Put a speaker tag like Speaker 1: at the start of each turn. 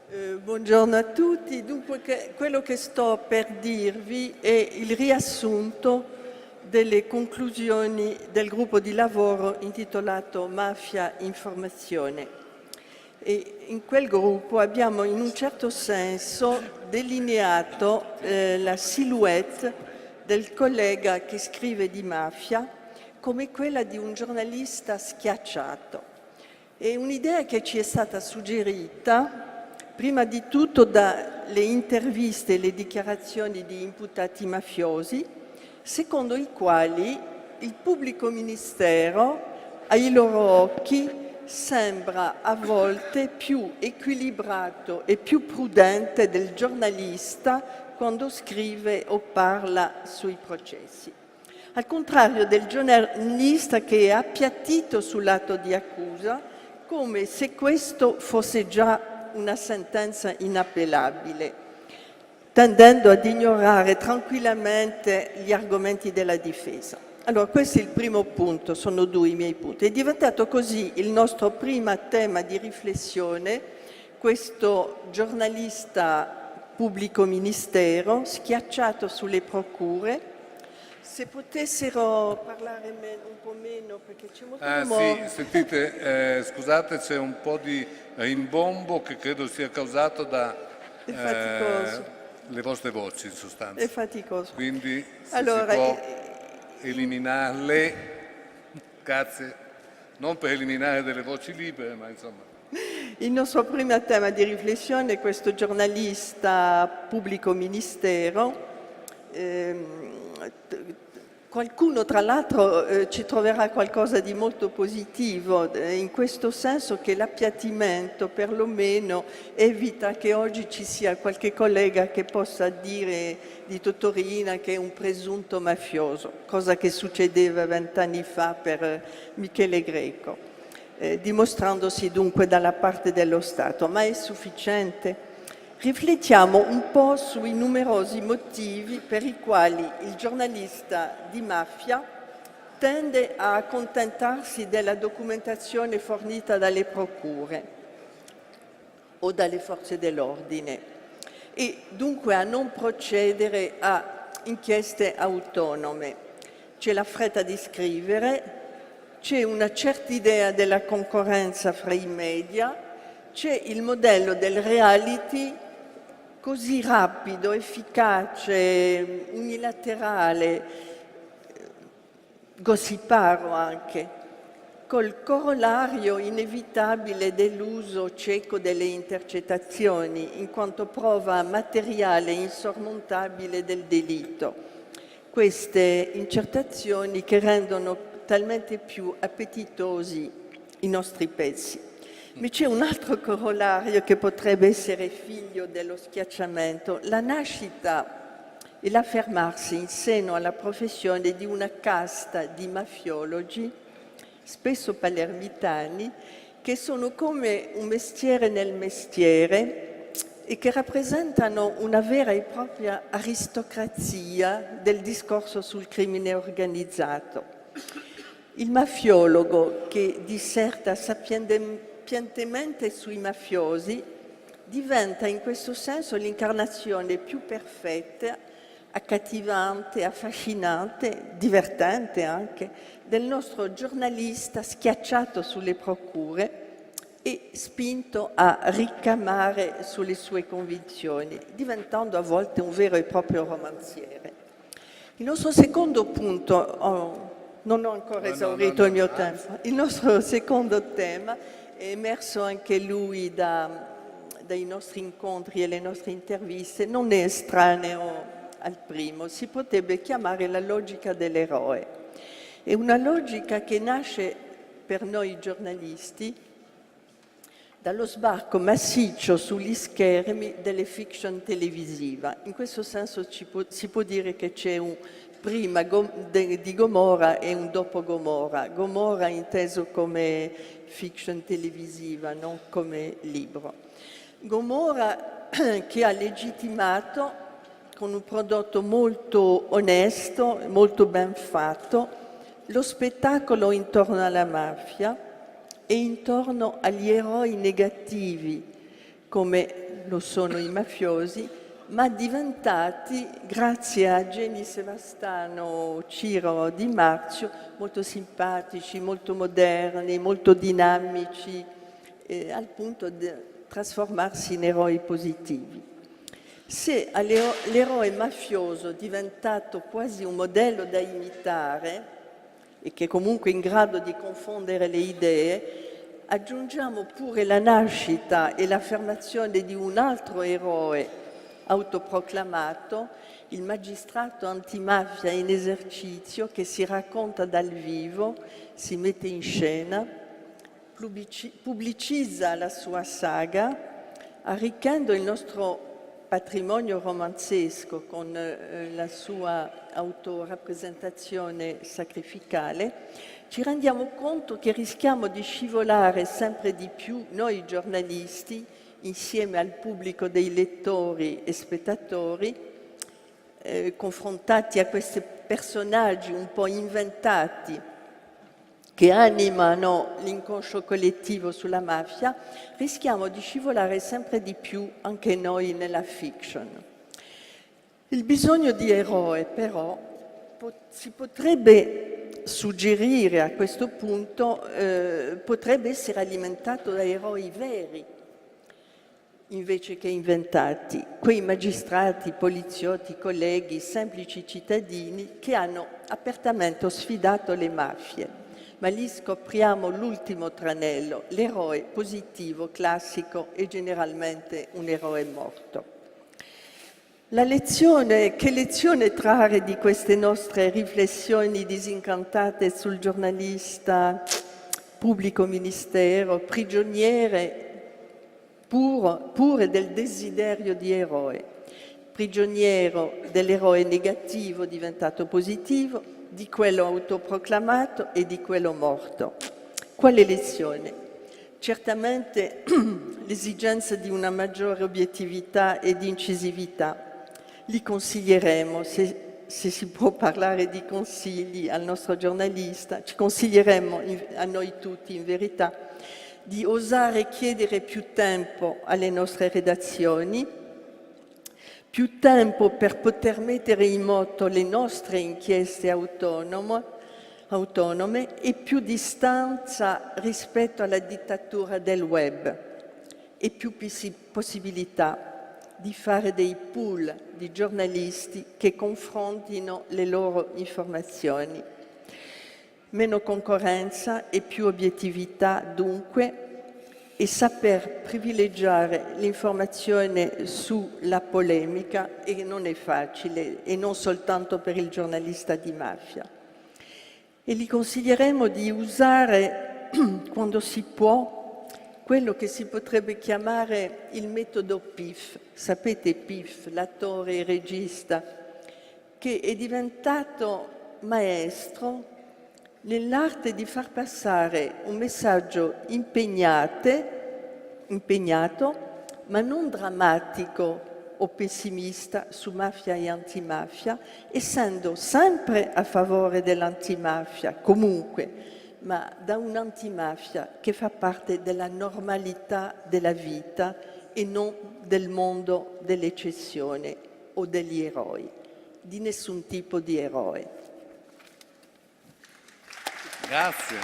Speaker 1: Buongiorno a tutti. Dunque, quello che sto per dirvi è il riassunto delle conclusioni del gruppo di lavoro intitolato Mafia Informazione. E in quel gruppo abbiamo in un certo senso delineato la silhouette del collega che scrive di mafia come quella di un giornalista schiacciato. È un'idea che ci è stata suggerita prima di tutto dalle interviste e le dichiarazioni di imputati mafiosi, secondo i quali il pubblico ministero, ai loro occhi, sembra a volte più equilibrato e più prudente del giornalista quando scrive o parla sui processi. Al contrario del giornalista che è appiattito sull'atto di accusa, come se questo fosse già una sentenza inappellabile, tendendo ad ignorare tranquillamente gli argomenti della difesa. Allora, questo è il primo punto, sono due i miei punti. È diventato così il nostro primo tema di riflessione, questo giornalista pubblico ministero schiacciato sulle procure. Se potessero parlare un po' meno perché c'è molto rumore.
Speaker 2: Sì, sentite, scusate, c'è un po' di rimbombo che credo sia causato da
Speaker 1: È faticoso.
Speaker 2: le vostre voci in sostanza.
Speaker 1: È faticoso.
Speaker 2: Quindi se
Speaker 1: Allora,
Speaker 2: si può eliminarle, grazie, non per eliminare delle voci libere, ma insomma.
Speaker 1: il nostro primo tema di riflessione è questo giornalista pubblico ministero. Qualcuno, tra l'altro, ci troverà qualcosa di molto positivo, in questo senso che l'appiattimento perlomeno evita che oggi ci sia qualche collega che possa dire di Totorina che è un presunto mafioso, cosa che succedeva 20 anni fa per Michele Greco, dimostrandosi dunque dalla parte dello Stato. Ma è sufficiente? Riflettiamo un po' sui numerosi motivi per i quali il giornalista di mafia tende a accontentarsi della documentazione fornita dalle procure o dalle forze dell'ordine e dunque a non procedere a inchieste autonome. C'è la fretta di scrivere, c'è una certa idea della concorrenza fra i media, c'è il modello del reality così rapido, efficace, unilaterale, gossiparo anche, col corollario inevitabile dell'uso cieco delle intercettazioni, in quanto prova materiale insormontabile del delitto. Queste intercettazioni che rendono talmente più appetitosi i nostri pezzi. Ma c'è un altro corollario che potrebbe essere figlio dello schiacciamento, la nascita e l'affermarsi in seno alla professione di una casta di mafiologi, spesso palermitani, che sono come un mestiere nel mestiere e che rappresentano una vera e propria aristocrazia del discorso sul crimine organizzato. Il mafiologo che disserta sapientemente sui mafiosi diventa in questo senso l'incarnazione più perfetta, accattivante, affascinante, divertente anche, del nostro giornalista schiacciato sulle procure e spinto a ricamare sulle sue convinzioni, diventando a volte un vero e proprio romanziere. Il nostro secondo punto, non ho ancora esaurito il mio tempo, il nostro secondo tema è emerso anche lui dai nostri incontri e le nostre interviste, non è estraneo al primo, si potrebbe chiamare la logica dell'eroe. È una logica che nasce per noi giornalisti dallo sbarco massiccio sugli schermi delle fiction televisiva. In questo senso si può dire che c'è un prima di Gomorra e un dopo Gomorra. Gomorra inteso come fiction televisiva, non come libro. Gomorra che ha legittimato con un prodotto molto onesto, molto ben fatto, lo spettacolo intorno alla mafia e intorno agli eroi negativi, come lo sono i mafiosi, ma diventati, grazie a Geni Sevastano, Ciro Di Marzio, molto simpatici, molto moderni, molto dinamici, al punto di trasformarsi in eroi positivi. Se l'eroe mafioso è diventato quasi un modello da imitare e che comunque è in grado di confondere le idee, aggiungiamo pure la nascita e l'affermazione di un altro eroe autoproclamato, il magistrato antimafia in esercizio che si racconta dal vivo, si mette in scena, pubblicizza la sua saga, arricchendo il nostro patrimonio romanzesco con la sua autorappresentazione sacrificale. Ci rendiamo conto che rischiamo di scivolare sempre di più, noi giornalisti, insieme al pubblico dei lettori e spettatori, confrontati a questi personaggi un po' inventati che animano l'inconscio collettivo sulla mafia, rischiamo di scivolare sempre di più anche noi nella fiction. Il bisogno di eroe, però, si potrebbe suggerire a questo punto, potrebbe essere alimentato da eroi veri, invece che inventati, quei magistrati, poliziotti, colleghi, semplici cittadini che hanno apertamente sfidato le mafie. Ma lì scopriamo l'ultimo tranello, l'eroe positivo, classico e generalmente un eroe morto. Che lezione trarre di queste nostre riflessioni disincantate sul giornalista, pubblico ministero, prigioniere pure del desiderio di eroe, prigioniero dell'eroe negativo diventato positivo, di quello autoproclamato e di quello morto. Quale lezione? Certamente l'esigenza di una maggiore obiettività e di incisività. Li consiglieremo, se si può parlare di consigli al nostro giornalista, ci consiglieremo a noi tutti in verità di osare chiedere più tempo alle nostre redazioni, più tempo per poter mettere in moto le nostre inchieste autonome e più distanza rispetto alla dittatura del web e più possibilità di fare dei pool di giornalisti che confrontino le loro informazioni. Meno concorrenza e più obiettività dunque, e saper privilegiare l'informazione sulla polemica, e non è facile, e non soltanto per il giornalista di mafia. E gli consiglieremo di usare, quando si può, quello che si potrebbe chiamare il metodo PIF. Sapete PIF, l'attore e regista, che è diventato maestro nell'arte di far passare un messaggio impegnato, ma non drammatico o pessimista su mafia e antimafia, essendo sempre a favore dell'antimafia, comunque, ma da un'antimafia che fa parte della normalità della vita e non del mondo dell'eccezione o degli eroi, di nessun tipo di eroe.
Speaker 2: Grazie.